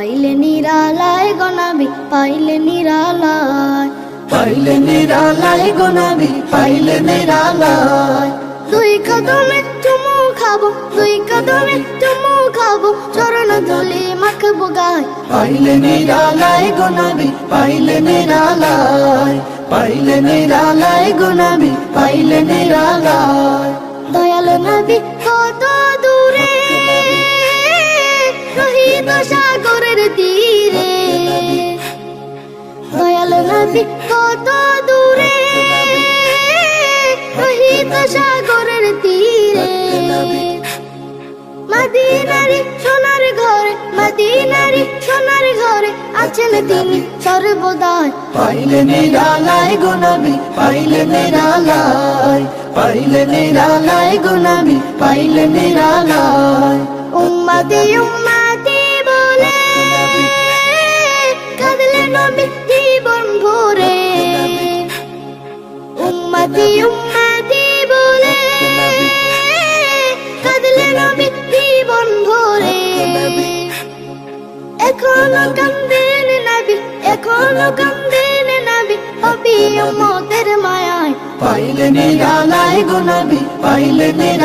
পাইলে নিরালায় গো নবী, পাইলে নিরালায়, পাইলে নিরালায় গো নবী, পাইলে নিরালায়। দুই কদমে চুমু খাবো, দুই কদমে চুমু খাবো, চরণ ধুলি মাখবো গায়। পাইলে নিরালায় গো নবী, পাইলে নিরালায়, পাইলে নিরালায় গো নবী, পাইলে নিরালায়। দয়াল নবী কত দূরে, রহিত সাগরের তীরে। দয়াল নবী কত দূরে, রহিত সাগরের তীরে। মদিনারি সোনার ঘরে, মদিনারি সোনার ঘরে আছেন তিনি সর্বদাই। পাইলে নিরালায় গো নবী, পাইলে নিরালায়, পাইলে নিরালায় গো নবী, পাইলে নিরালায়। উম্মতি উম্মতি বলে কাঁদলে নবী জীবন ভরে। উম্মতি উম্মতি বলে কাঁদলে নবী জীবন ভরে। এখনো কান্দেন নবী, এখনো কান্দেন নবী, হবি উম্মতের মায়ায়। পাইলে নিরালায় গো নবী, পাইলে নিরালায়।